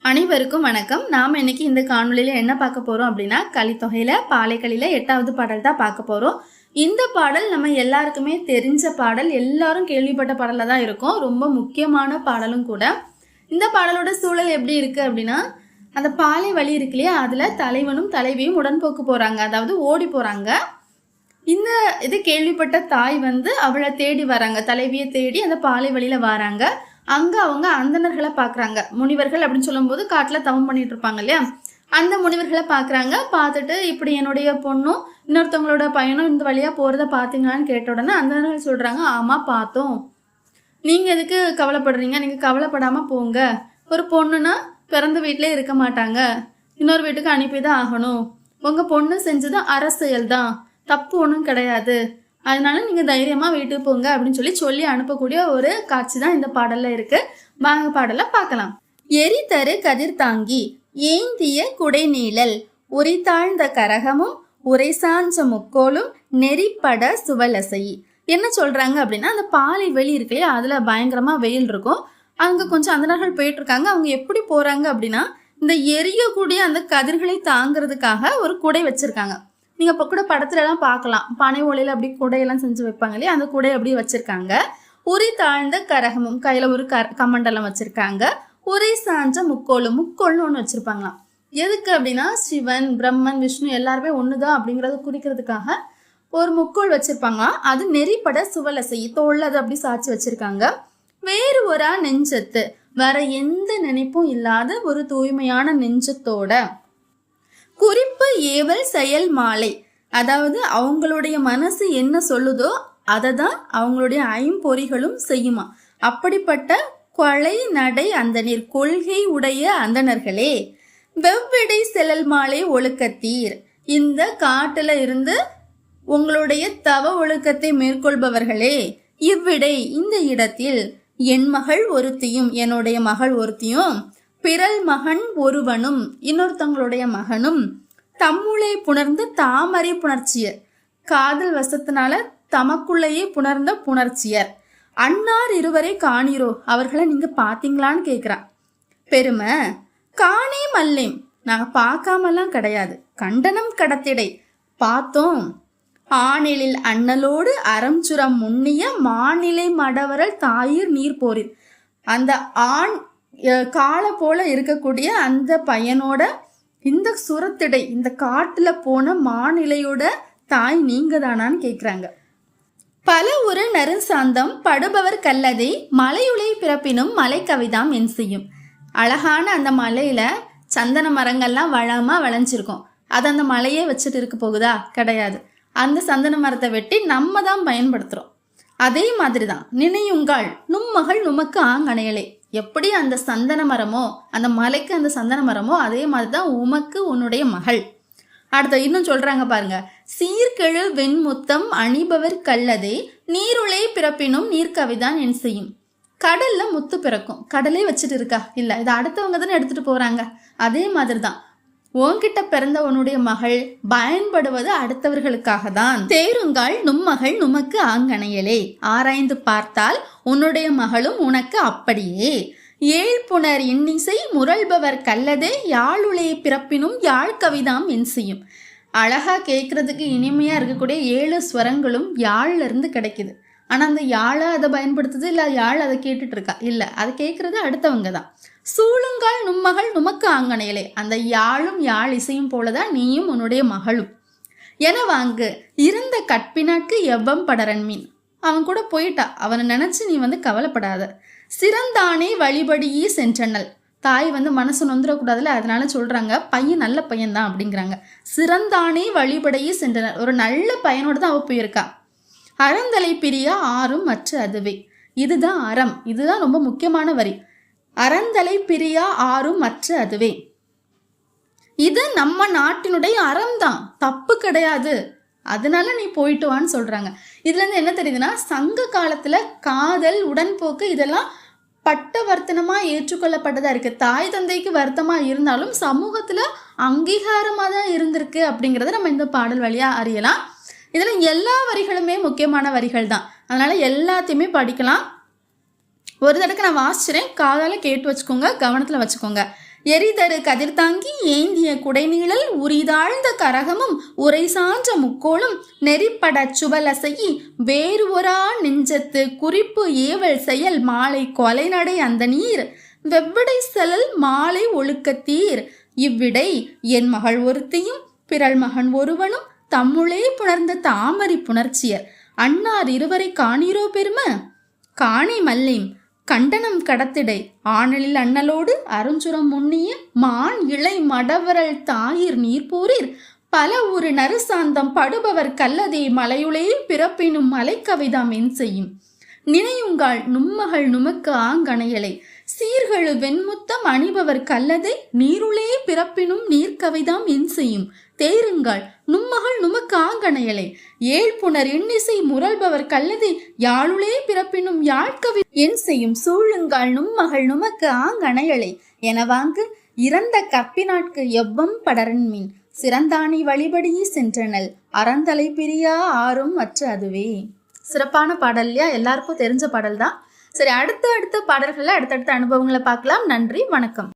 அனைவருக்கும் வணக்கம். நாம இன்னைக்கு இந்த காணொலியில என்ன பார்க்க போறோம் அப்படின்னா, கலித்தொகையில பாலைக்கலியில 8வது பாடல் தான் பார்க்க போறோம். இந்த பாடல் நம்ம எல்லாருக்குமே தெரிஞ்ச பாடல், எல்லாரும் கேள்விப்பட்ட பாடல தான் இருக்கும். ரொம்ப முக்கியமான பாடலும் கூட. இந்த பாடலோட சூழல் எப்படி இருக்கு அப்படின்னா, அந்த பாலை வழி இருக்கு இல்லையா, அதுல தலைவனும் தலைவியும் உடன்போக்கு போறாங்க, அதாவது ஓடி போறாங்க. இந்த இது கேள்விப்பட்ட தாய் அவளை தேடி வராங்க, தலைவியை தேடி அந்த பாலை வழியில வராங்க. அங்க அவங்க அந்தணர்களை பாக்குறாங்க. முனிவர்கள் அப்படின்னு சொல்லும் போது காட்டுல தவம் பண்ணிட்டு இருப்பாங்க இல்லையா, அந்த முனிவர்களை பாக்குறாங்க. பார்த்துட்டு இப்படி என்னுடைய பொண்ணும் இன்னொருத்தவங்களோட பையனும் இந்த வழியா போறத பாத்தீங்களான்னு கேட்ட உடனே அந்தணர்கள் சொல்றாங்க, ஆமா பார்த்தோம், நீங்க எதுக்கு கவலைப்படுறீங்க, நீங்க கவலைப்படாம போங்க. ஒரு பொண்ணுன்னா பிறந்த வீட்டிலே இருக்க மாட்டாங்க, இன்னொரு வீட்டுக்கு அனுப்பிதான் ஆகணும். உங்க பொண்ணு செஞ்சது அரசியல் தான், தப்பு ஒன்றும் கிடையாது, அதனால நீங்க தைரியமா வீட்டுக்கு போங்க அப்படின்னு சொல்லி அனுப்பக்கூடிய ஒரு காட்சி தான் இந்த பாடல்ல இருக்கு. வாங்க பாடல பார்க்கலாம். எரிதரு கதிர் தாங்கி ஏந்திய குடை நீழல் உரித்தாழ்ந்த கரகமும் உரை சாஞ்ச முக்கோலும் நெறிப்பட சுவலசை. என்ன சொல்றாங்க அப்படின்னா, அந்த பாலை வெளி இருக்கு, அதுல பயங்கரமா வெயில் இருக்கும். அங்க கொஞ்சம் அந்தணர்கள் போயிட்டு இருக்காங்க. அவங்க எப்படி போறாங்க அப்படின்னா, இந்த எரியக்கூடிய அந்த கதிர்களை தாங்கிறதுக்காக ஒரு குடை வச்சிருக்காங்க. நீங்க இப்போ கூட படத்துல எல்லாம் பார்க்கலாம், பனை ஓலையில அப்படி குடையெல்லாம் செஞ்சு வைப்பாங்க இல்லையா, அந்த குடை அப்படி வச்சிருக்காங்க. உரி தாழ்ந்த கரகமும், கையில ஒரு கமண்டலம் வச்சிருக்காங்க. உரை சாஞ்ச முக்கோலும், முக்கோல்னு ஒன்று வச்சிருப்பாங்களாம். எதுக்கு அப்படின்னா, சிவன் பிரம்மன் விஷ்ணு எல்லாருமே ஒண்ணுதான் அப்படிங்கறத குறிக்கிறதுக்காக ஒரு முக்கோள் வச்சிருப்பாங்களாம். அது நெறிப்பட சுவலசை, தோல்ல அது அப்படி சாட்சி வச்சிருக்காங்க. வேறு ஒரு நெஞ்சத்து, வேற எந்த நினைப்பும் இல்லாத ஒரு தூய்மையான நெஞ்சத்தோட குறிப்பு ஏவல் செயல் மாலை, அதாவது அவங்களுடைய மனசு என்ன சொல்லுதோ அதை தான் அவங்களுடைய ஐம்பொறிகளும் செய்யுமா. அப்படிப்பட்ட கொலை நடை அந்தனர், கொள்கை உடைய அந்தணர்களே, வெவ்விடை செலல் மாலை ஒழுக்கத்தீர், இந்த காட்டுல இருந்து உங்களுடைய தவ ஒழுக்கத்தை மேற்கொள்பவர்களே, இவ்விடை இந்த இடத்தில் என் மகள் ஒருத்தியும், என்னுடைய மகள் ஒருத்தியும், பிறல் மகன் ஒருவனும், இன்னொருத்தவங்களுடைய மகனும், தம்முளை புணர்ந்து தாமரை புணர்ச்சியர், காதல் வசத்தினால தமக்குள்ளேயே புணர்ந்த புணர்ச்சியர், அன்னார் இருவரை காணீரோ, அவர்களை நீங்க பாத்தீங்களான்னு கேக்குறான். பெருமை காணே மல்லேம், நாங்க பார்க்காமலாம் கிடையாது, கண்டனம் கடத்திடை பார்த்தோம். ஆணிலில் அண்ணலோடு அறம்சுரம் முன்னிய மாநிலை மடவரல் தாயிர் நீர் போரில், அந்த ஆண் காலை போல இருக்கக்கூடிய அந்த பையனோட இந்த சுரத்திடை, இந்த காட்டுல போன மாநிலையோட தாய் நீங்க தானான்னு கேக்குறாங்க. பல ஒரு நறுசாந்தம் படுபவர் கல்லதை மலையுளை பிறப்பினும் மலை கவிதாம் என் செய்யும். அழகான அந்த மலையில சந்தன மரங்கள்லாம் வளமா விளைஞ்சிருக்கும். அது அந்த மலையே வச்சுட்டு இருக்க போகுதா? கிடையாது. அந்த சந்தன மரத்தை வெட்டி நம்ம தான் பயன்படுத்துறோம். அதே மாதிரிதான் நினையுங்கள் நும்மகள் நுமக்கு ஆங்கணையலே, எப்படி அந்த சந்தன மரமோ, அந்த மலைக்கு அந்த சந்தன மரமோ, அதே மாதிரிதான் உமக்கு உன்னுடைய மகள். அடுத்த இன்னும் சொல்றாங்க பாருங்க, சீர்கெழு வெண்முத்தம் அணிபவர் கல்லதே நீருளை பிறப்பினும் நீர்க்கவிதான் என் செய்யும். கடல்ல முத்து பிறக்கும், கடலே வச்சுட்டு இருக்கா? இல்ல, இதை அடுத்தவங்க தானே எடுத்துட்டு போறாங்க. அதே மாதிரிதான் உன்கிட்ட பிறந்த உன்னுடைய மகள் பயன்படுவது அடுத்தவர்களுக்காக தான். தேருங்கால் நும்மகள் நுமக்கு ஆங்கணையலே, ஆராய்ந்து பார்த்தால் உன்னுடைய மகளும் உனக்கு அப்படியே. ஏழ்புணர் இன்னிசை முரல்பவர் கல்லதே யாழுளே பிறப்பினும் யாழ் கவிதாம் என் செய்யும். அழகா கேட்கறதுக்கு இனிமையா இருக்கக்கூடிய 7 ஸ்வரங்களும் யாழ்ல இருந்து கிடைக்குது. ஆனா அந்த யாழை அதை பயன்படுத்துது இல்ல, யாழ் அதை கேட்டுட்டு இருக்கா? இல்ல, அதை கேட்கறது அடுத்தவங்க தான். சூழுங்கால் நும்மகள் நுமக்கு ஆங்கணையலே, அந்த யாழும் யாழ் இசையும் போலதான் நீயும் உன்னுடைய மகளும். என வாங்கு இருந்த கற்பினாக்கு எவ்வம் படரன் மீன், அவன் கூட போயிட்டா, அவனை நினைச்சு நீ கவலைப்படாத. சிறந்தானே வழிபடியே சென்றனல், தாய் மனசு நொந்துடக்கூடாதுல, அதனால சொல்றாங்க பையன் நல்ல பையன் தான் அப்படிங்கிறாங்க. சிறந்தானே வழிபடையே சென்றனர், ஒரு நல்ல பையனோட தான் அவ போயிருக்கா. அறந்தலை பிரியா ஆறும் மற்ற அதுவே, இதுதான் அறம், இதுதான் ரொம்ப முக்கியமான வரி. அறந்தலை பிரியா ஆறும் மற்ற அதுவே, இது நம்ம நாட்டினுடைய அறம் தான், தப்பு கிடையாது, அதனால நீ போயிட்டு வான்னு சொல்றாங்க. இதுல இருந்து என்ன தெரியுதுன்னா, சங்க காலத்துல காதல் உடன்போக்கு இதெல்லாம் பட்டவர்த்தனமா ஏற்றுக்கொள்ளப்பட்டதா இருக்கு. தாய் தந்தைக்கு வருத்தமா இருந்தாலும் சமூகத்துல அங்கீகாரமா தான் இருந்திருக்கு அப்படிங்கறத நம்ம இந்த பாடல் வழியா அறியலாம். இதுல எல்லா வரிகளுமே முக்கியமான வரிகள் தான், அதனால எல்லாத்தையுமே படிக்கலாம். ஒரு தடவை நான் வாசிச்சிறேன், காதால கேட்டு வச்சுக்கோங்க, கவனத்துல வச்சுக்கோங்க. எரிதரு கதிர்தாங்கி ஏந்திய குடைநீழல் உரிதாழ்ந்த கரகமும் உரை சான்ற முக்கோளும் நெறிப்படச் சுவலசையி வேறு ஒரா நெஞ்சத்து குறிப்பு ஏவல் செயல் மாலை கொலைநடை அந்த நீர் வெவ்விடை செலல் மாலை ஒழுக்கத்தீர் இவ்விடை என் மகள் ஒருத்தியும் பிறள் மகன் ஒருவனும் தம்முளே புணர்ந்த தாமரை புணர்ச்சியர் அன்னார் இருவரை காணீரோ பெரும காணி மல்லேம் கண்டனம் கடத்திடை ஆணலில் அண்ணலோடு அருஞ்சுரம் முன்னிய மான் இளை மடவரல் தாயிர் நீர்பூரிர் பல ஒரு நறுசாந்தம் படுபவர் கல்லதே மலையுளே பிறப்பினும் மலைக்கவிதாம் என் செய்யும் நினையுங்கால் நும்மகள் நுமக்கு ஆங்கணையலை சீர்களு வெண்முத்தம் அணிபவர் கல்லதை நீருளே பிறப்பினும் நீர்க்கவைதாம் என் செய்யும் தேருங்கால் நும்மகள் நுமக்கு ஆங்கணையலை ஏழ்புணர் எண்ணிசை முரல்பவர் கல்லதை யாழுளே பிறப்பினும் யாழ்கவி என் செய்யும் சூழுங்கால் நும்மகள் நுமக்கு ஆங்கணையலை என வாங்கு இறந்த கப்பினாட்கு எவ்வம் படரன்மின் சிறந்தானி வழிபடியே சென்றனல் அறந்தலை பிரியா ஆறும் மற்ற அதுவே. சிறப்பான பாடல் இல்லையா? எல்லாருக்கும் தெரிஞ்ச பாடல் தான். சரி, அடுத்த பாடல்களை அடுத்தடுத்த அனுபவங்களை பார்க்கலாம். நன்றி, வணக்கம்.